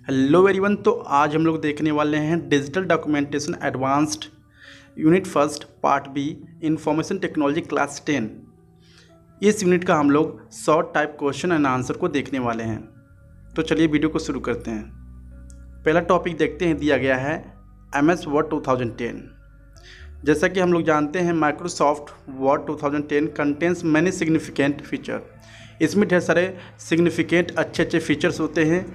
Hello everyone. तो आज हम लोग देखने वाले हैं digital documentation advanced unit first part B information technology class 10। इस यूनिट का हम लोग short type question and answer को देखने वाले हैं। तो चलिए वीडियो को शुरू करते हैं। पहला टॉपिक देखते हैं, दिया गया है MS वर्ड 2010। जैसा कि हम लोग जानते हैं Microsoft word 2010 contains many significant feature. इसमें ढेर सारे सिग्निफिकेंट अच्छे फीचर्स होते हैं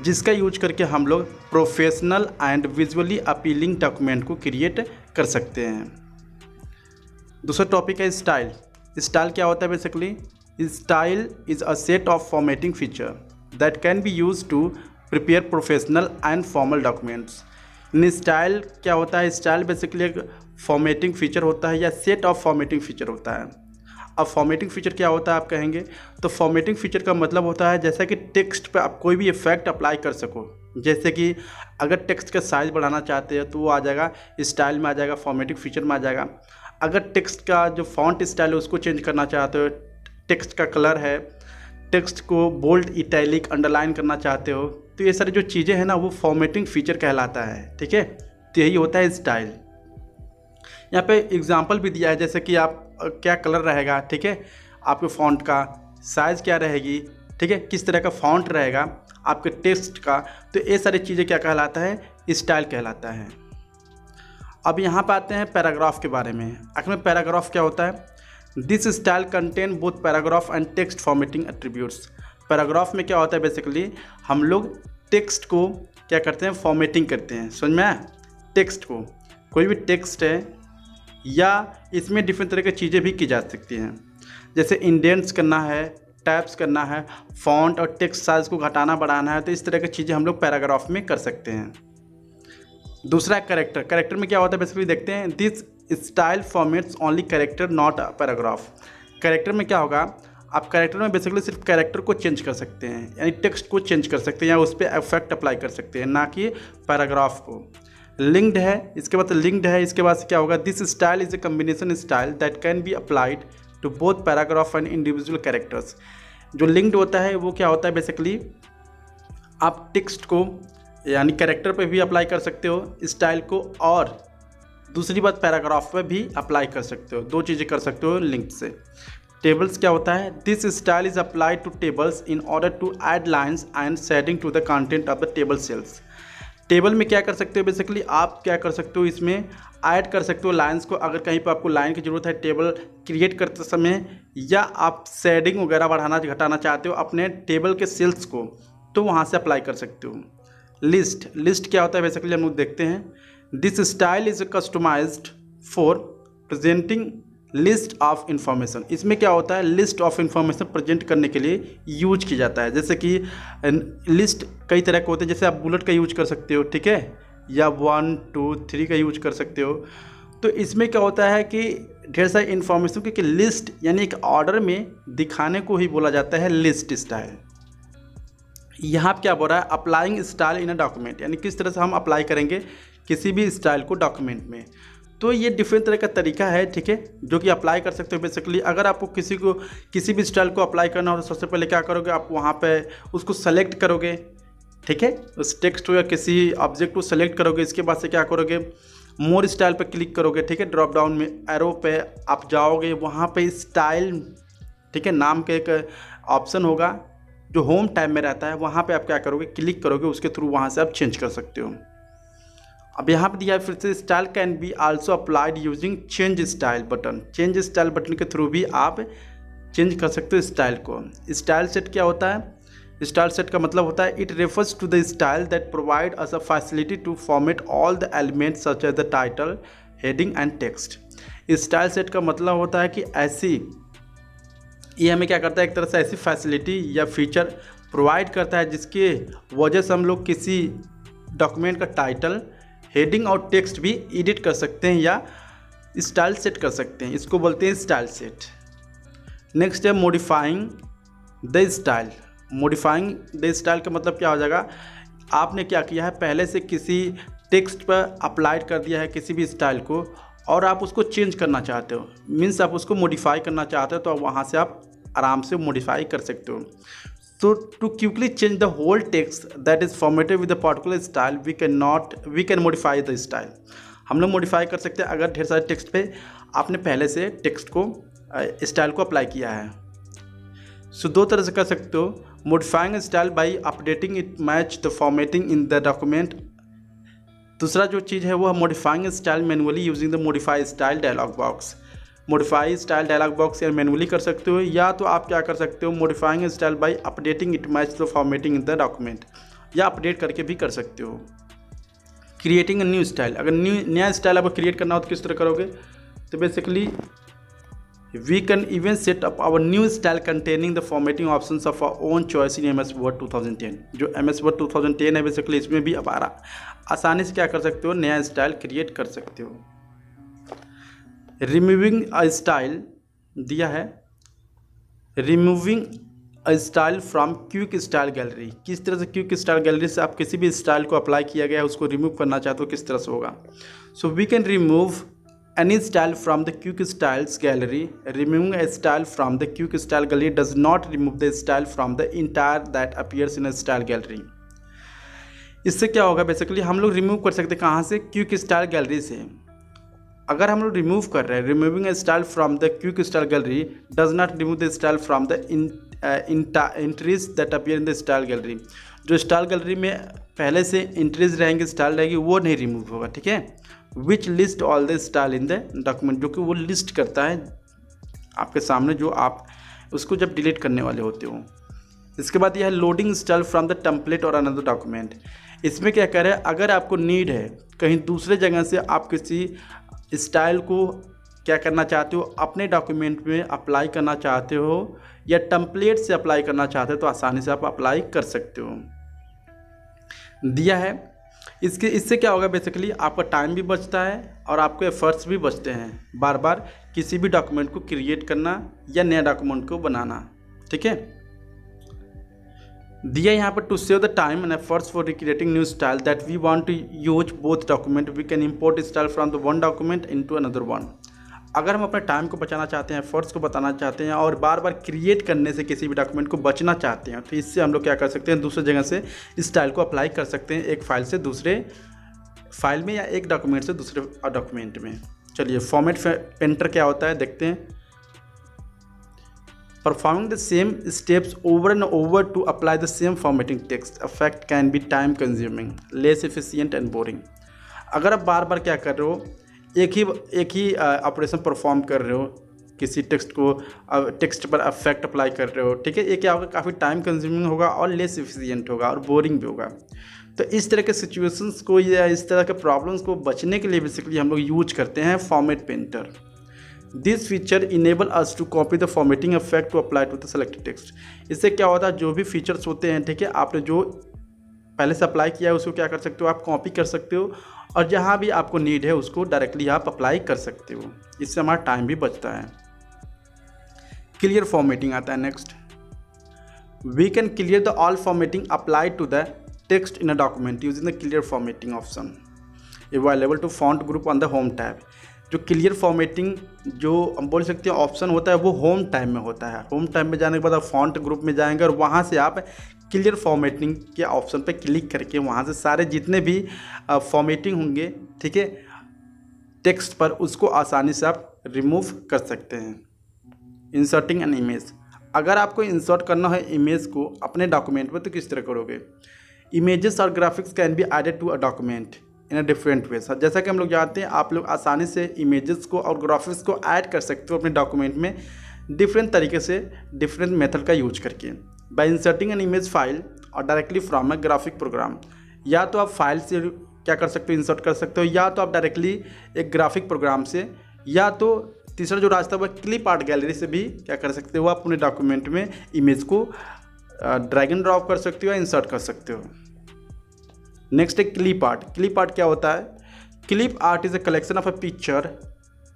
जिसका यूज करके हम लोग professional and visually appealing document को क्रिएट कर सकते हैं। दूसरा टॉपिक है स्टाइल। स्टाइल क्या होता है? Basically style is a set of formatting feature that can be use to prepare professional and formal documents. इन स्टाइल क्या होता है? स्टाइल बेसिकली एक फॉर्मेटिंग फीचर होता है या सेट ऑफ फॉर्मेटिंग फीचर होता है। अब फॉर्मेटिंग फीचर क्या होता है आप कहेंगे, तो फॉर्मेटिंग फीचर का मतलब होता है जैसा कि टेक्स्ट पे आप कोई भी इफेक्ट अप्लाई कर सको। जैसे कि अगर टेक्स्ट का साइज़ बढ़ाना चाहते हैं तो वो आ जाएगा स्टाइल में, आ जाएगा फॉर्मेटिंग फीचर में आ जाएगा। अगर टेक्स्ट का जो फॉन्ट स्टाइल है उसको चेंज करना चाहते हो, टेक्स्ट का कलर है, टेक्स्ट को बोल्ड इटैलिक अंडरलाइन करना चाहते हो, तो ये सारी जो चीज़ें हैं ना वो फॉर्मेटिंग फीचर कहलाता है। ठीक है, तो यही होता है स्टाइल। यहाँ पे एग्जांपल भी दिया है, जैसे कि आप क्या कलर रहेगा, ठीक है, आपके फ़ॉन्ट का साइज़ क्या रहेगी, ठीक है, किस तरह का फ़ॉन्ट रहेगा आपके टेक्स्ट का, तो ये सारी चीज़ें क्या कहलाता है? स्टाइल कहलाता है। अब यहाँ पे आते हैं पैराग्राफ के बारे में। आखिर में पैराग्राफ क्या होता है? This style contain both paragraph and text formatting attributes. Paragraph में क्या होता है? बेसिकली हम लोग टेक्स्ट को क्या करते हैं? फॉर्मेटिंग करते हैं। समझ में आया? टेक्स्ट को, कोई भी टेक्स्ट है या इसमें डिफरेंट तरह की चीज़ें भी की जा सकती हैं, जैसे इंडेंट्स करना है, टैब्स करना है, फॉन्ट और टेक्स्ट साइज को घटाना बढ़ाना है, तो इस तरह की चीज़ें हम लोग पैराग्राफ में कर सकते हैं। दूसरा कैरेक्टर। कैरेक्टर में क्या होता है? बेसिकली देखते हैं, this style formats only character not a paragraph. Character में क्या होगा? आप कैरेक्टर में बेसिकली सिर्फ कैरेक्टर को चेंज कर सकते हैं, यानी टेक्स्ट को चेंज कर सकते हैं या उस पर इफेक्ट अप्लाई कर सकते हैं, ना कि पैराग्राफ को। लिंक्ड है, इसके बाद लिंक्ड है, इसके बाद से क्या होगा? This style is a combination style that can be applied to both paragraph and individual characters. जो लिंक्ड होता है वो क्या होता है? बेसिकली आप टेक्स्ट को यानी कैरेक्टर पे भी अप्लाई कर सकते हो स्टाइल को, और दूसरी बात पैराग्राफ पे भी अप्लाई कर सकते हो। दो चीज़ें कर सकते हो लिंक्ड से। टेबल्स क्या होता है? This style is applied to tables in order to add lines and shading to the content of the table cells. Table में क्या कर सकते हो? बेसिकली आप क्या कर सकते हो, इसमें ऐड कर सकते हो लाइंस को। अगर कहीं पर आपको लाइन की ज़रूरत है टेबल क्रिएट करते समय, या आप शेडिंग वगैरह बढ़ाना घटाना चाहते हो अपने टेबल के सेल्स को, तो वहाँ से अप्लाई कर सकते हो। लिस्ट। लिस्ट क्या होता है? बेसिकली हम लोग देखते हैं, this style is customized for presenting list of information. इसमें क्या होता है? लिस्ट ऑफ इंफॉर्मेशन प्रेजेंट करने के लिए यूज किया जाता है। जैसे कि लिस्ट कई तरह के होते हैं, जैसे आप बुलेट का यूज कर सकते हो, ठीक है, या 1 2 3 का यूज कर सकते हो। तो इसमें क्या होता है कि ढेर सारी इंफॉर्मेशन की लिस्ट यानी एक ऑर्डर में दिखाने को ही बोला जाता है लिस्ट स्टाइल। यहाँ पर क्या बोल रहा है? Applying style in a document, यानी किस तरह से हम अप्लाई करेंगे किसी भी स्टाइल को डॉक्यूमेंट में। तो ये डिफरेंट तरह का तरीका है, ठीक है, जो कि अप्लाई कर सकते हो। बेसिकली अगर आपको किसी भी स्टाइल को अप्लाई करना हो तो सबसे पहले क्या करोगे? आप वहाँ पे उसको सेलेक्ट करोगे, ठीक है, उस टेक्स्ट को या किसी ऑब्जेक्ट को सेलेक्ट करोगे। इसके बाद से क्या करोगे? मोर स्टाइल पर क्लिक करोगे, ठीक है, ड्रॉप डाउन में एरो पे आप जाओगे, वहाँ पे स्टाइल, ठीक है, नाम के एक ऑप्शन होगा जो होम टैब में रहता है, वहाँ पर आप क्या करोगे? क्लिक करोगे, उसके थ्रू वहाँ से आप चेंज कर सकते हो। अब यहाँ पे दिया है फिर से, style can be also applied using change style button. Change style button के थ्रू भी आप चेंज कर सकते हो स्टाइल को। स्टाइल सेट क्या होता है? स्टाइल सेट का मतलब होता है, it refers to the style that provide us a facility to format all the elements such as the title, heading and text. Style set का मतलब होता है कि ये हमें क्या करता है? एक तरह से ऐसी फैसिलिटी या फीचर प्रोवाइड करता है जिसके वजह से हम लोग किसी डॉक्यूमेंट का टाइटल, हेडिंग और टेक्स्ट भी एडिट कर सकते हैं या स्टाइल सेट कर सकते हैं। इसको बोलते हैं स्टाइल सेट। नेक्स्ट है modifying the style. Modifying the style का मतलब क्या हो जाएगा? आपने क्या किया है? पहले से किसी टेक्स्ट पर अप्लाइड कर दिया है किसी भी स्टाइल को, और आप उसको चेंज करना चाहते हो, मीन्स आप उसको मॉडिफाई करना चाहते हो, तो वहाँ से आप आराम से मॉडिफाई कर सकते हो। So to quickly change the whole text that is formatted with a particular style, we can modify the style. हम लोग मॉडिफाई कर सकते हैं अगर ढेर सारे टेक्स्ट पे आपने पहले से टेक्स्ट को स्टाइल को अप्लाई किया है. सो दो तरह से कर सकते हो. Modifying style by updating it match the formatting in the document. दूसरा जो चीज़ है वो modifying style manually using the modify style dialog box. Modify style dialog box या मैनुअली कर सकते हो, या तो आप क्या कर सकते हो modifying style by updating it match the formatting in the document, या अपडेट करके भी कर सकते हो. Creating a new style. अगर नया स्टाइल आपको क्रिएट करना हो तो किस तरह करोगे? तो basically we can even set up our new style containing the formatting options of our own choice in MS word 2010. जो एमएस वर्ड 2010 है बेसिकली इसमें भी आप आसानी से क्या कर सकते हो, नया स्टाइल क्रिएट कर सकते हो. रिमूविंग अ स्टाइल दिया है, removing a style from quick style gallery. किस तरह से क्विक स्टाइल गैलरी से आप किसी भी स्टाइल को अप्लाई किया गया है उसको रिमूव करना चाहते हो, किस तरह से होगा? So we can remove any style from the quick styles gallery. Removing a style from the quick style gallery does not remove the style from the entire that appears in a style gallery. इससे क्या होगा, basically हम लोग remove कर सकते हैं कहाँ से? क्विक स्टाइल गैलरी से. अगर हम लोग रिमूव कर रहे हैं, removing a style from the quick style gallery does not remove the style from the entries that appear in the style gallery. जो स्टाइल गैलरी में पहले से एंट्रीज रहेंगे, स्टाइल रहेगी, वो नहीं रिमूव होगा. ठीक है. विच list all the style in the document, जो कि वो लिस्ट करता है आपके सामने जो आप उसको जब डिलीट करने वाले होते हो. इसके बाद यह है loading style from the template और अनदर डॉक्यूमेंट. इसमें क्या करें, अगर आपको नीड है कहीं दूसरे जगह से आप किसी स्टाइल को क्या करना चाहते हो, अपने डॉक्यूमेंट में अप्लाई करना चाहते हो या टेम्पलेट से अप्लाई करना चाहते हो, तो आसानी से आप अप्लाई कर सकते हो. दिया है. इससे क्या होगा, बेसिकली आपका टाइम भी बचता है और आपके एफर्ट्स भी बचते हैं बार बार किसी भी डॉक्यूमेंट को क्रिएट करना या नया डॉक्यूमेंट को बनाना. ठीक है. दिया यहाँ पर to save the time and efforts for recreating new style that we want to use both document we can import style from the one document into another one. अगर हम अपने टाइम को बचाना चाहते हैं, एफर्ट्स को बताना चाहते हैं और बार बार क्रिएट करने से किसी भी डॉक्यूमेंट को बचना चाहते हैं, तो इससे हम लोग क्या कर सकते हैं, दूसरे जगह से स्टाइल को अप्लाई कर सकते हैं, एक फाइल से दूसरे फाइल में या एक डॉक्यूमेंट से दूसरे डॉक्यूमेंट में. चलिए फॉर्मेट पेंटर क्या होता है देखते हैं. Performing the same steps over and over to apply the same formatting text effect can be time consuming, less efficient and boring. अगर आप बार बार क्या कर रहे हो, एक ही ऑपरेशन परफॉर्म कर रहे हो, किसी टेक्स्ट को टेक्स्ट पर अफेक्ट अप्लाई कर रहे हो, ठीक है, ये क्या होगा, काफ़ी टाइम कंज्यूमिंग होगा और लेस एफिशिएंट होगा और बोरिंग भी होगा. तो इस तरह के सिचुएशंस को या इस तरह के प्रॉब्लम्स को बचने के लिए बेसिकली हम लोग यूज करते हैं format painter. This feature enable us to copy the formatting effect to apply to the selected text. इससे क्या होता है, जो भी फीचर्स होते हैं, ठीक है, आपने जो पहले से अप्लाई किया है उसको क्या कर सकते हो, आप कॉपी कर सकते हो और जहाँ भी आपको नीड है उसको डायरेक्टली आप अप्लाई कर सकते हो. इससे हमारा टाइम भी बचता है. क्लियर फॉर्मेटिंग आता है next. We can clear the all formatting apply to the text in a document using the clear formatting option available to font group on the home tab. जो क्लियर फॉर्मेटिंग जो हम बोल सकते हैं option होता है वो होम टाइम में होता है. होम टाइम में जाने के बाद आप फॉन्ट ग्रुप में जाएंगे और वहाँ से आप क्लियर फॉर्मेटिंग के ऑप्शन पे क्लिक करके वहाँ से सारे जितने भी फॉर्मेटिंग होंगे, ठीक है, टेक्स्ट पर, उसको आसानी से आप रिमूव कर सकते हैं. Inserting an image. अगर आपको इंसर्ट करना है इमेज को अपने डॉक्यूमेंट में तो किस तरह करोगे. इमेजेस और graphics can be added to a document in a different way. जैसा कि हम लोग जानते हैं, आप लोग आसानी से इमेजेस को और ग्राफिक्स को ऐड कर सकते हो अपने डॉक्यूमेंट में डिफरेंट तरीके से, डिफरेंट मेथड का यूज करके. By inserting an image file और directly from a graphic program. या तो आप फाइल से क्या कर सकते हो, इंसर्ट कर सकते हो, या तो आप डायरेक्टली एक ग्राफिक प्रोग्राम से, या तो तीसरा जो रास्ता है क्लिप आर्ट गैलरी से भी क्या कर सकते हो, आप अपने डॉक्यूमेंट में इमेज को ड्रैग एंड ड्रॉप कर सकते हो या इंसर्ट कर सकते हो. नेक्स्ट है क्लिप आर्ट. क्लिप आर्ट क्या होता है. Clip art is a collection of a picture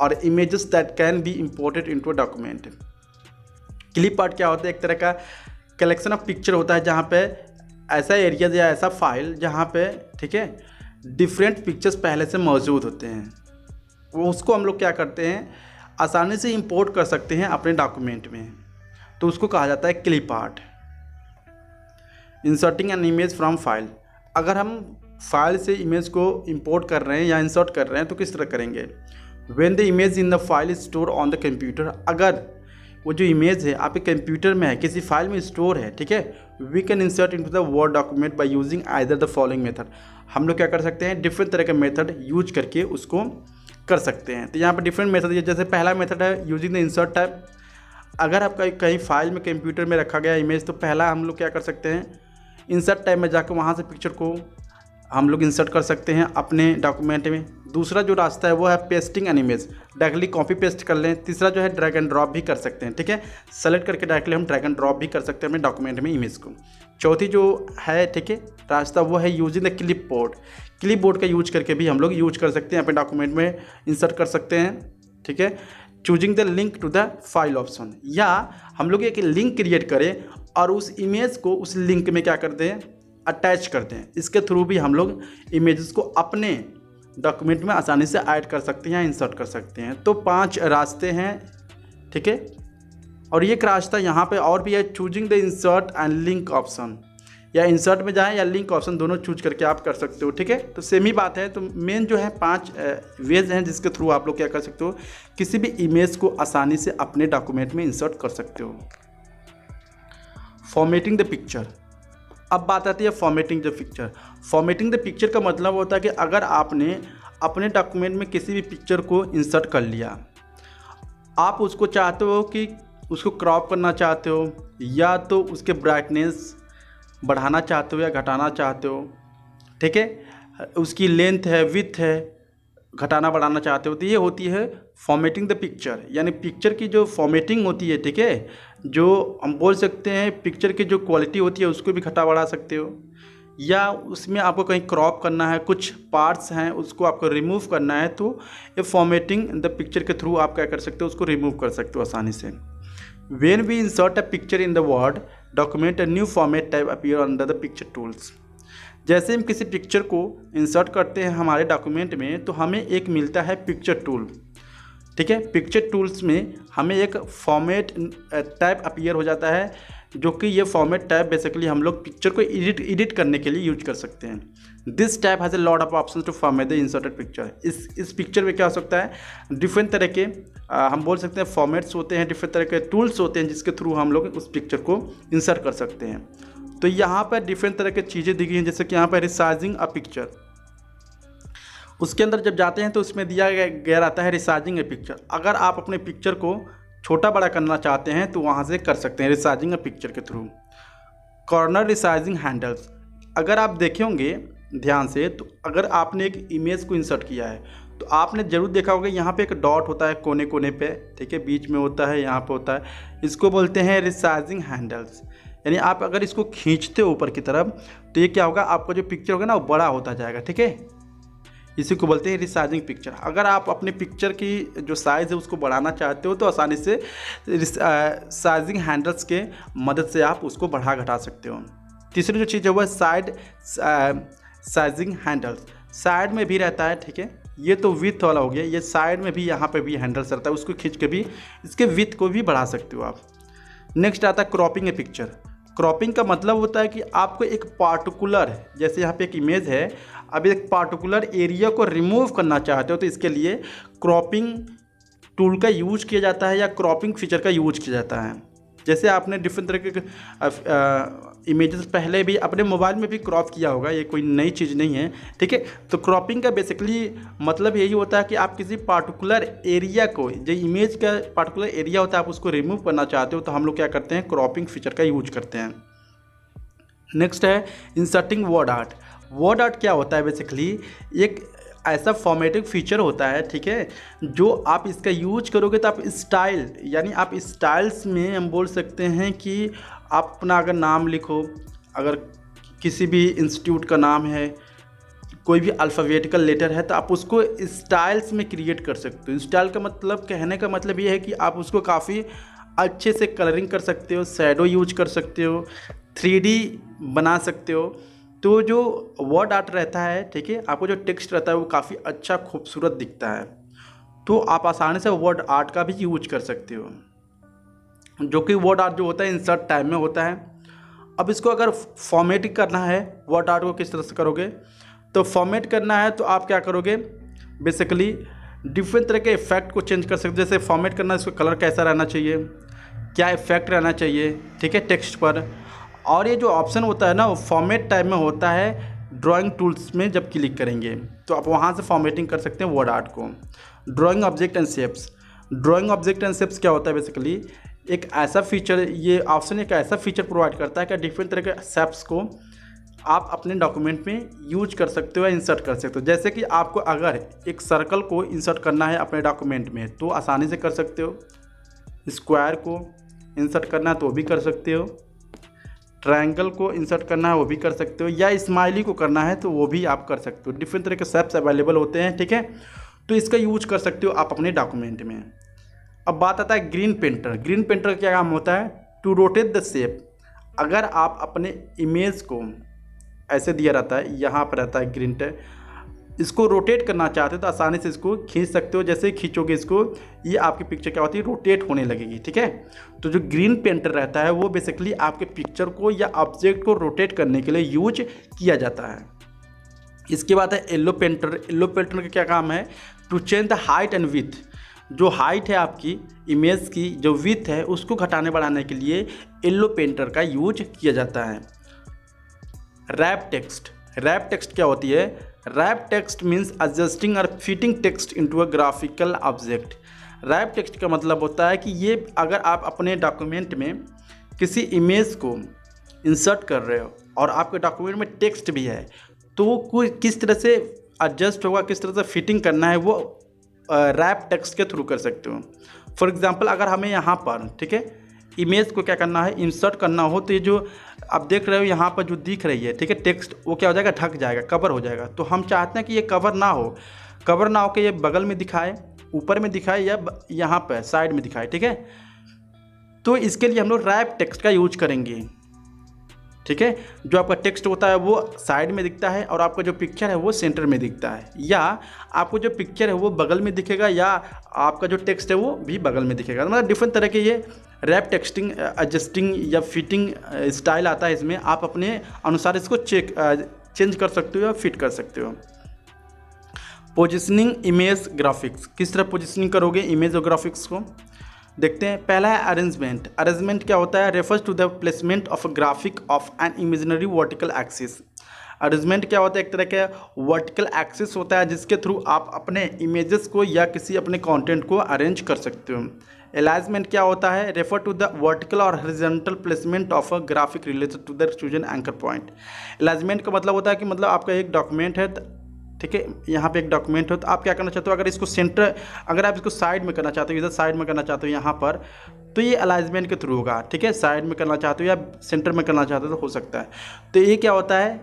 और images that can be imported into a document. Clip art क्या होता है, एक तरह का कलेक्शन ऑफ पिक्चर होता है जहाँ पे ऐसा एरिया या ऐसा फाइल जहाँ पे, ठीक है, डिफरेंट पिक्चर्स पहले से मौजूद होते हैं, वो उसको हम लोग क्या करते हैं, आसानी से इंपोर्ट कर सकते हैं अपने डॉक्यूमेंट में, तो उसको कहा जाता है clip art. Inserting an image from file. अगर हम फाइल से इमेज को इंपोर्ट कर रहे हैं या इंसर्ट कर रहे हैं तो किस तरह करेंगे। When the image in the file is store on the computer, अगर वो जो इमेज है आपके कंप्यूटर में है, किसी फाइल में स्टोर है, ठीक है, we can insert into the word document by using either the following method. हम लोग क्या कर सकते हैं, डिफरेंट तरह के मेथड यूज करके उसको कर सकते हैं। तो यहाँ पर डिफरेंट मेथड है, जैसे पहला मेथड है यूजिंग द इंसर्ट टैब। अगर आपका कहीं फाइल में कंप्यूटर में रखा गया इमेज, तो पहला हम लोग क्या कर सकते हैं, इंसर्ट टैब में जाकर वहाँ से पिक्चर को हम लोग इंसर्ट कर सकते हैं अपने डॉक्यूमेंट में। दूसरा जो रास्ता है वो है pasting an image, directly copy paste कर लें। तीसरा जो है ड्रैग एंड ड्रॉप भी कर सकते हैं, ठीक है, सेलेक्ट करके डायरेक्टली हम ड्रैग एंड ड्रॉप भी कर सकते हैं अपने डॉक्यूमेंट में इमेज को। चौथी जो है, ठीक है, रास्ता वो है using the clip board. Clip board का यूज करके भी हम लोग यूज कर सकते हैं, अपने डॉक्यूमेंट में इंसर्ट कर सकते हैं, ठीक है। Choosing the link to the file option, या हम लोग एक लिंक क्रिएट करें और उस इमेज को उस लिंक में क्या कर दें, अटैच कर दें। इसके थ्रू भी हम लोग इमेजेस को अपने डॉक्यूमेंट में आसानी से ऐड कर सकते हैं या इंसर्ट कर सकते हैं। तो 5 रास्ते हैं, ठीक है। और एक रास्ता यहाँ पे और भी है, choosing the insert and link option, या इंसर्ट में जाएं या लिंक ऑप्शन, दोनों चूज करके आप कर सकते हो, ठीक है। तो सेम ही बात है। तो मेन जो है 5 वेज हैं जिसके थ्रू आप लोग क्या कर सकते हो, किसी भी इमेज को आसानी से अपने डॉक्यूमेंट में इंसर्ट कर सकते हो। फॉर्मेटिंग द पिक्चर, अब बात आती है formatting the picture. Formatting the picture का मतलब होता है कि अगर आपने अपने डॉक्यूमेंट में किसी भी पिक्चर को इंसर्ट कर लिया, आप उसको चाहते हो कि उसको क्रॉप करना चाहते हो, या तो उसके ब्राइटनेस बढ़ाना चाहते हो या घटाना चाहते हो, ठीक है, उसकी लेंथ है, विड्थ है, घटाना बढ़ाना चाहते हो, तो ये होती है फॉर्मेटिंग द पिक्चर। यानी पिक्चर की जो फॉर्मेटिंग होती है, ठीक है, जो हम बोल सकते हैं पिक्चर की जो क्वालिटी होती है उसको भी घटा बढ़ा सकते हो, या उसमें आपको कहीं क्रॉप करना है, कुछ पार्ट्स हैं उसको आपको रिमूव करना है, तो ये फॉर्मेटिंग द पिक्चर के थ्रू आप क्या कर सकते हो, उसको रिमूव कर सकते हो आसानी से। When we insert a picture in the Word document, a new format type appear under the picture tools। जैसे हम किसी पिक्चर को इंसर्ट करते हैं हमारे डॉक्यूमेंट में, तो हमें एक मिलता है पिक्चर टूल, ठीक है। पिक्चर टूल्स में हमें एक फॉर्मेट टाइप अपीयर हो जाता है, जो कि ये फॉर्मेट टाइप बेसिकली हम लोग पिक्चर को एडिट करने के लिए यूज कर सकते हैं। This type has a lot of options to format the inserted picture. इस पिक्चर में क्या हो सकता है, डिफरेंट तरह के हम बोल सकते हैं फॉर्मेट्स होते हैं, डिफरेंट तरह के टूल्स होते हैं जिसके थ्रू हम लोग उस पिक्चर को इंसर्ट कर सकते हैं। तो यहाँ पर डिफरेंट तरह की चीज़ें दी गई हैं, जैसे कि यहाँ पर रिसाइजिंग अ पिक्चर, उसके अंदर जब जाते हैं तो उसमें दिया गया रहता है रिसाइजिंग ए पिक्चर। अगर आप अपने पिक्चर को छोटा बड़ा करना चाहते हैं तो वहाँ से कर सकते हैं रिसाइजिंग ए पिक्चर के थ्रू। कॉर्नर रिसाइजिंग हैंडल्स, अगर आप देखे होंगे ध्यान से, तो अगर आपने एक इमेज को इंसर्ट किया है तो आपने ज़रूर देखा होगा यहाँ पे एक डॉट होता है कोने कोने पे, ठीक है, बीच में होता है, यहाँ पे होता है, इसको बोलते हैं रिसाइजिंग हैंडल्स। यानी आप अगर इसको खींचते हो ऊपर की तरफ तो ये क्या होगा, आपका जो पिक्चर होगा ना वो बड़ा होता जाएगा, ठीक है, इसी को बोलते हैं रिसाइजिंग पिक्चर। अगर आप अपने पिक्चर की जो साइज़ है उसको बढ़ाना चाहते हो तो आसानी से साइजिंग हैंडल्स के मदद से आप उसको बढ़ा घटा सकते हो। तीसरी जो चीज़ है वो है साइड साइजिंग हैंडल्स, साइड में भी रहता है, ठीक है, ये तो विथ वाला हो गया, ये साइड में भी यहाँ पे भी हैंडल्स रहता है, उसको खींच के भी इसके विथ को भी बढ़ा सकते हो आप। नेक्स्ट आता है क्रॉपिंग ए पिक्चर। क्रॉपिंग का मतलब होता है कि आपको एक पार्टिकुलर, जैसे यहाँ पे एक इमेज है, अब एक पार्टिकुलर एरिया को रिमूव करना चाहते हो तो इसके लिए क्रॉपिंग टूल का यूज किया जाता है या क्रॉपिंग फीचर का यूज किया जाता है। जैसे आपने डिफरेंट तरह के इमेजेस पहले भी अपने मोबाइल में भी क्रॉप किया होगा, ये कोई नई चीज़ नहीं है, ठीक है। तो क्रॉपिंग का बेसिकली मतलब यही होता है कि आप किसी पार्टिकुलर एरिया को, जो इमेज का पार्टिकुलर एरिया होता है, आप उसको रिमूव करना चाहते हो तो हम लोग क्या करते हैं, क्रॉपिंग फीचर का यूज करते हैं। नेक्स्ट है inserting word art. Word art क्या होता है, बेसिकली एक ऐसा फॉर्मेटिंग फीचर होता है, ठीक है, जो आप इसका यूज करोगे तो आप स्टाइल, यानी आप स्टाइल्स में हम बोल सकते हैं कि आप अपना अगर नाम लिखो, अगर किसी भी इंस्टीट्यूट का नाम है, कोई भी अल्फ़ाबेटिकल लेटर है, तो आप उसको स्टाइल्स में क्रिएट कर सकते हो। स्टाइल का मतलब, कहने का मतलब ये है कि आप उसको काफ़ी अच्छे से कलरिंग कर सकते हो, शैडो यूज कर सकते हो, 3D बना सकते हो। तो जो वर्ड आर्ट रहता है, ठीक है, आपको जो टेक्स्ट रहता है वो काफ़ी अच्छा खूबसूरत दिखता है, तो आप आसानी से वर्ड आर्ट का भी यूज कर सकते हो, जो कि वर्ड आर्ट जो होता है इंसर्ट टाइम में होता है। अब इसको अगर फॉर्मेट करना है वर्ड आर्ट को किस तरह से करोगे, तो फॉर्मेट करना है तो आप क्या करोगे, बेसिकली डिफरेंट तरह के इफेक्ट को चेंज कर सकते हो। जैसे फॉर्मेट करना है, इसको कलर कैसा रहना चाहिए, क्या इफेक्ट रहना चाहिए, ठीक है, टेक्स्ट पर। और ये जो ऑप्शन होता है ना, वो फॉर्मेट टाइप में होता है ड्राइंग टूल्स में जब क्लिक करेंगे तो आप वहाँ से फॉर्मेटिंग कर सकते हैं वर्ड आर्ट को। Drawing object and shapes, drawing object and shapes क्या होता है, बेसिकली एक ऐसा फीचर, ये ऑप्शन एक ऐसा फीचर प्रोवाइड करता है कि डिफरेंट तरह के शेप्स को आप अपने डॉक्यूमेंट में यूज कर सकते हो या इंसर्ट कर सकते हो। जैसे कि आपको अगर एक सर्कल को इंसर्ट करना है अपने डॉक्यूमेंट में तो आसानी से कर सकते हो, स्क्वायर को इंसर्ट करना है तो वो भी कर सकते हो, ट्रायंगल को इंसर्ट करना है वो भी कर सकते हो, या स्माइली को करना है तो वो भी आप कर सकते हो। डिफरेंट तरह के शेप्स अवेलेबल होते हैं, ठीक है, तो इसका यूज कर सकते हो आप अपने डॉक्यूमेंट में। अब बात आता है ग्रीन पेंटर। ग्रीन पेंटर का क्या काम होता है, टू रोटेट द शेप। अगर आप अपने इमेज को ऐसे दिया रहता है, यहाँ पर रहता है ग्रीन टेंट, इसको रोटेट करना चाहते हो तो आसानी से इसको खींच सकते हो। जैसे खींचोगे इसको, ये आपकी पिक्चर क्या होती है, रोटेट होने लगेगी, ठीक है। तो जो ग्रीन पेंटर रहता है वो बेसिकली आपके पिक्चर को या ऑब्जेक्ट को रोटेट करने के लिए यूज किया जाता है। इसके बाद है येलो पेंटर। येलो पेंटर का क्या काम है, to change the height and width. जो हाइट है आपकी इमेज की, जो विथ है उसको घटाने बढ़ाने के लिए येलो पेंटर का यूज किया जाता है। Wrap text. रैप टेक्स्ट क्या होती है, रैप टेक्स्ट मीन्स एडजस्टिंग और fitting text into a graphical object. Wrap text का मतलब होता है कि ये अगर आप अपने डॉक्यूमेंट में किसी इमेज को इंसर्ट कर रहे हो और आपके डॉक्यूमेंट में टेक्स्ट भी है तो वो कोई किस तरह से एडजस्ट होगा, किस तरह से फिटिंग करना है, वो रैप टेक्स्ट के थ्रू कर सकते हो। फॉर एग्जांपल अगर हमें यहाँ पर, ठीक है, इमेज को क्या करना है, इंसर्ट करना हो तो ये जो आप देख रहे हो यहाँ पर जो दिख रही है, ठीक है, टेक्स्ट, वो क्या हो जाएगा, ढक जाएगा, कवर हो जाएगा। तो हम चाहते हैं कि ये कवर ना हो कि ये बगल में दिखाए, ऊपर में दिखाए या यहाँ पर साइड में दिखाए, ठीक है। तो इसके लिए हम लोग रैप टेक्स्ट का यूज करेंगे, ठीक है। जो आपका टेक्स्ट होता है वो साइड में दिखता है और आपका जो पिक्चर है वो सेंटर में दिखता है, या आपको जो पिक्चर है वो बगल में दिखेगा या आपका जो टेक्स्ट है वो भी बगल में दिखेगा। मतलब डिफरेंट तरह के ये रैप टेक्सटिंग, एडजस्टिंग या फिटिंग स्टाइल आता है। इसमें आप अपने अनुसार इसको चेंज कर सकते हो या फिट कर सकते हो। पोजिशनिंग इमेज ग्राफिक्स, किस तरह पोजिशनिंग करोगे इमेज और ग्राफिक्स को देखते हैं। पहला है अरेंजमेंट। अरेंजमेंट क्या होता है, refers to the placement of a graphic of an imaginary vertical axis. Arrangement क्या होता है, एक तरह का वर्टिकल एक्सिस होता है जिसके थ्रू आप अपने इमेजेस को या किसी अपने कंटेंट को अरेंज कर सकते हो। अलाइनमेंट क्या होता है, रेफर टू द वर्टिकल और horizontal placement of a graphic related to the chosen anchor point. Alignment का मतलब होता है कि मतलब आपका एक डॉक्यूमेंट है, ठीक है, यहाँ पे एक डॉक्यूमेंट हो तो आप क्या करना चाहते हो, अगर इसको सेंटर, अगर आप इसको साइड में करना चाहते हो, इधर साइड में करना चाहते हो यहाँ पर, तो ये अलाइनमेंट के थ्रू होगा, ठीक है। साइड में करना चाहते हो या सेंटर में करना चाहते हो तो हो सकता है। तो ये क्या होता है,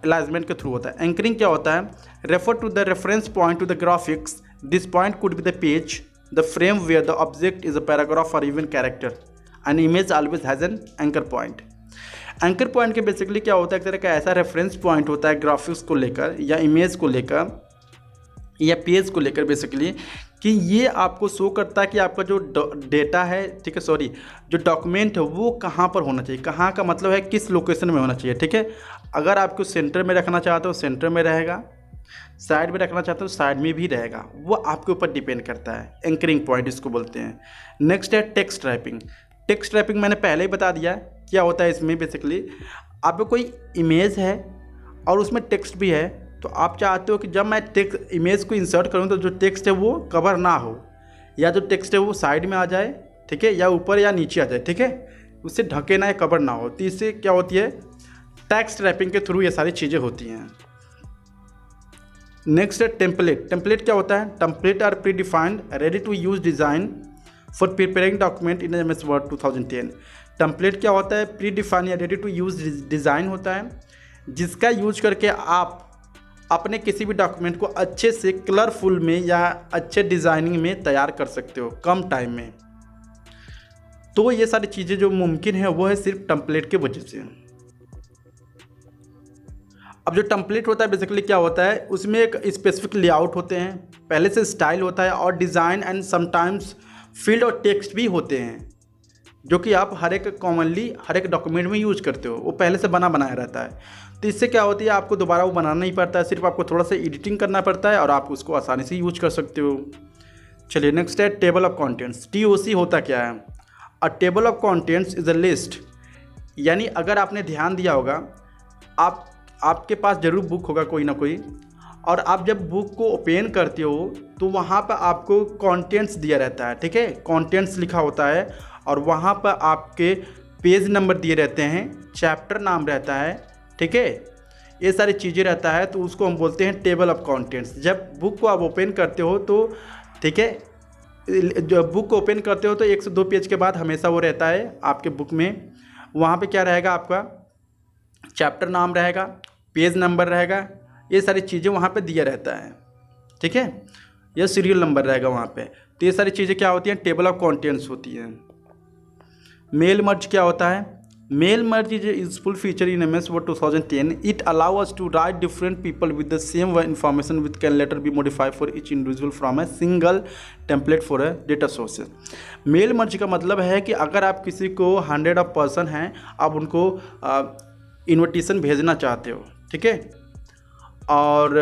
अलाइनमेंट के थ्रू होता है। एंकरिंग क्या होता है, refer to the reference point to the graphics. This point could be the page, the frame where the object is a paragraph और even character. An image always has an anchor point. Anchor point के basically क्या होता है, एक तरह का ऐसा reference point होता है ग्राफिक्स को लेकर या इमेज को लेकर या पेज को लेकर, बेसिकली कि ये आपको शो करता है कि आपका जो डेटा है, ठीक है, सॉरी, जो डॉक्यूमेंट है वो कहाँ पर होना चाहिए। कहाँ का मतलब है किस लोकेशन में होना चाहिए, ठीक है। अगर आपको सेंटर में रखना चाहते हो सेंटर में रहेगा, साइड में रखना चाहते हो साइड में भी रहेगा, वो आपके ऊपर डिपेंड करता है। एंकरिंग पॉइंट इसको बोलते हैं। नेक्स्ट है टेक्स्ट रैपिंग। टेक्स्ट रैपिंग मैंने पहले ही बता दिया क्या होता है। इसमें बेसिकली आपको कोई इमेज है और उसमें टेक्स्ट भी है, तो आप चाहते हो कि जब मैं टेक्स्ट इमेज को इंसर्ट करूँ तो जो टेक्स्ट है वो कवर ना हो, या जो टेक्स्ट है वो साइड में आ जाए, ठीक है, या ऊपर या नीचे आ जाए, ठीक है, उससे ढके ना या कवर ना हो। तो इससे क्या होती है, टेक्स्ट रैपिंग के थ्रू ये सारी चीज़ें होती हैं। नेक्स्ट है टेम्पलेट। टेम्पलेट क्या होता है, template are pre defined ready to use design for preparing document in MS Word 2010। Template क्या होता है, प्री डिफाइन या रेडी टू यूज डिज़ाइन होता है जिसका यूज करके आप अपने किसी भी डॉक्यूमेंट को अच्छे से कलरफुल में या अच्छे डिज़ाइनिंग में तैयार कर सकते हो कम टाइम में। तो ये सारी चीज़ें जो मुमकिन है वो है सिर्फ टेम्पलेट के वजह से। अब जो टेम्पलेट होता है बेसिकली क्या होता है, उसमें एक स्पेसिफिक लेआउट होते हैं, पहले से स्टाइल होता है और डिज़ाइन एंड समटाइम्स फील्ड और टेक्स्ट भी होते हैं। जो कि आप हर एक कॉमनली हर एक डॉक्यूमेंट में यूज करते हो, वो पहले से बनाया रहता है। तो इससे क्या होती है, आपको दोबारा वो बनाना नहीं पड़ता है, सिर्फ आपको थोड़ा सा एडिटिंग करना पड़ता है और आप उसको आसानी से यूज कर सकते हो। चलिए नेक्स्ट है टेबल ऑफ कंटेंट्स। TOC होता क्या है? अ table of contents is a list. यानी अगर आपने ध्यान दिया होगा, आपके पास ज़रूर बुक होगा कोई ना कोई, और आप जब बुक को ओपन करते हो तो वहाँ पर आपको कंटेंट्स दिया रहता है, ठीक है, कंटेंट्स लिखा होता है, और वहाँ पर आपके पेज नंबर दिए रहते हैं, चैप्टर नाम रहता है, ठीक है, ये सारी चीज़ें रहता है। तो उसको हम बोलते हैं टेबल ऑफ कंटेंट्स। जब बुक को आप ओपन करते हो तो, ठीक है, जब बुक को ओपन करते हो तो 1 से 2 पेज के बाद हमेशा वो रहता है आपके बुक में, वहाँ पे क्या रहेगा, आपका चैप्टर नाम रहेगा, पेज नंबर रहेगा, ये सारी चीज़ें वहाँ पे दिया रहता है, ठीक है, यह सीरियल नंबर रहेगा वहाँ पे। तो ये सारी चीज़ें क्या होती हैं, टेबल ऑफ कंटेंट्स होती हैं। मेल मर्ज क्या होता है? Mail merge is useful feature in MS Word 2010. It allows us to write different people with the same information which can later be modified for each individual from a single template for a data sources. Mail merge का मतलब है कि अगर आप किसी को 100 of person हैं, आप उनको इन्विटेशन भेजना चाहते हो, ठीक है, और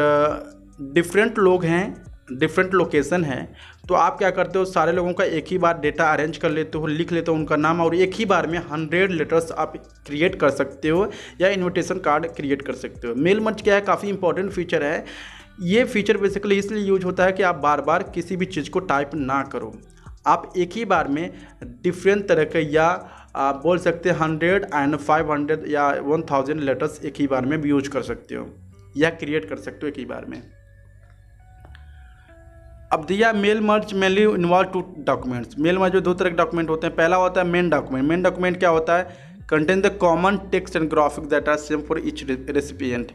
डिफरेंट लोग हैं, डिफरेंट लोकेशन है, तो आप क्या करते हो, सारे लोगों का एक ही बार डेटा अरेंज कर लेते हो, लिख लेते हो उनका नाम, और एक ही बार में 100 लेटर्स आप क्रिएट कर सकते हो या इनविटेशन कार्ड क्रिएट कर सकते हो। मेल मर्ज क्या है, काफ़ी इंपॉर्टेंट फीचर है। ये फीचर बेसिकली इसलिए यूज होता है कि आप बार बार किसी भी चीज़ को टाइप ना करो, आप एक ही बार में डिफरेंट तरह के, या आप बोल सकते हैं 100 एंड 500 या 1000 लेटर्स एक ही बार में भी यूज कर सकते हो या क्रिएट कर सकते हो एक ही बार में। अब दिया mail merge mainly involve 2 documents. Mail merge में 2 तरह के डॉक्यूमेंट होते हैं। पहला होता है मेन डॉक्यूमेंट। मेन डॉक्यूमेंट क्या होता है, contain the common text and graphics that are same for each recipient.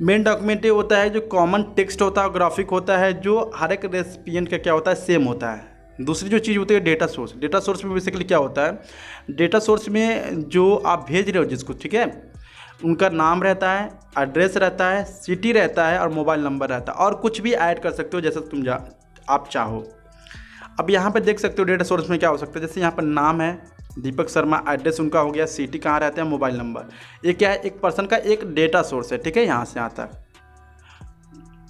Main document ये होता है जो कॉमन टेक्स्ट होता है, ग्राफिक होता है, जो हर एक रेसिपिएंट का क्या होता है, सेम होता है। दूसरी जो चीज़ होती है डेटा सोर्स। डेटा सोर्स में बेसिकली क्या होता है, डेटा सोर्स में जो आप भेज रहे हो जिसको, ठीक है, उनका नाम रहता है, एड्रेस रहता है, सिटी रहता है और मोबाइल नंबर रहता है, और कुछ भी ऐड कर सकते हो जैसे आप चाहो। अब यहाँ पे देख सकते हो डेटा सोर्स में क्या हो सकता है, जैसे यहाँ पर नाम है दीपक शर्मा, एड्रेस उनका हो गया, सिटी कहाँ रहते हैं, मोबाइल नंबर। ये क्या है, एक पर्सन का एक डेटा सोर्स है, ठीक है, यहाँ से यहाँ तक।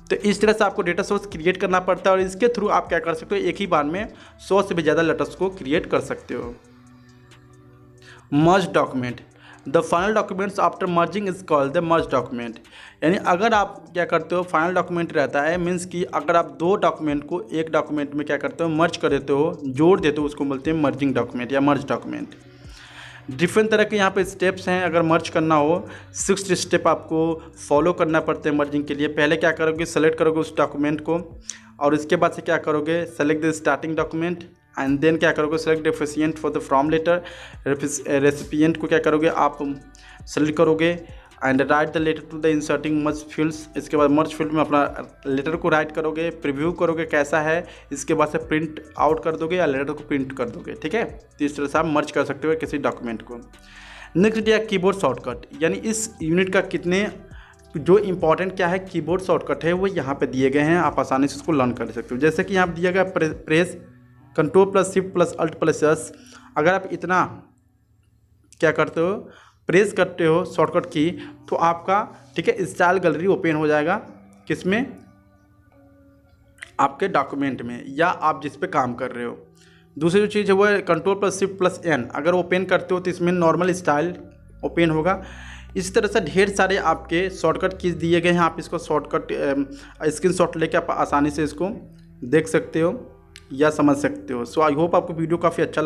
तो इस तरह से आपको डेटा सोर्स क्रिएट करना पड़ता है, और इसके थ्रू आप क्या कर सकते हो, एक ही बार में 100 से भी ज़्यादा लेटर्स को क्रिएट कर सकते हो। Merge document. The final documents after merging is called the merge document. यानी अगर आप क्या करते हो, फाइनल डॉक्यूमेंट रहता है, मीन्स कि अगर आप 2 डॉक्यूमेंट को एक डॉक्यूमेंट में क्या करते हो, मर्ज कर देते हो, जोड़ देते हो, उसको बोलते हैं मर्जिंग डॉक्यूमेंट या मर्ज डॉक्यूमेंट। डिफरेंट तरह के यहाँ पे स्टेप्स हैं। अगर मर्ज करना हो 6 स्टेप आपको फॉलो करना पड़ते हैं मर्जिंग के लिए। पहले क्या करोगे, सेलेक्ट करोगे उस डॉक्यूमेंट को, और इसके बाद से क्या करोगे, select the starting document, and then क्या करोगे, select recipient for the from letter. Recipient को क्या करोगे, आप सेलेक्ट करोगे, and write the letter to the inserting merge fields. इसके बाद मर्ज फील्ड में अपना लेटर को राइट करोगे, प्रीव्यू करोगे कैसा है, इसके बाद से प्रिंट आउट कर दोगे या लेटर को प्रिंट कर दोगे, ठीक है। तो इस तरह से आप मर्ज कर सकते हो किसी डॉक्यूमेंट को। नेक्स्ट दिया कीबोर्ड शॉर्टकट, यानी इस यूनिट का कितने जो इंपॉर्टेंट क्या है कीबोर्ड शॉर्टकट है वो यहाँ पे दिए गए हैं, आप आसानी से उसको लर्न कर सकते हो। जैसे कि यहाँ दिया गया प्रेस Ctrl+Shift+Alt+S। अगर आप इतना क्या करते हो, प्रेस करते हो शॉर्टकट की, तो आपका, ठीक है, स्टाइल गैलरी ओपन हो जाएगा, किसमें, आपके डॉक्यूमेंट में, या आप जिस पे काम कर रहे हो। दूसरी जो चीज़ है वो है Ctrl+Shift+N। अगर ओपन करते हो तो इसमें नॉर्मल स्टाइल ओपन होगा। इस तरह से ढेर सारे आपके शॉर्टकट कीज दिए गए हैं, आप इसको शॉर्टकट स्क्रीनशॉट लेके आप आसानी से इसको देख सकते हो या समझ सकते हो। सो आई होप आपको वीडियो काफ़ी अच्छा लगा।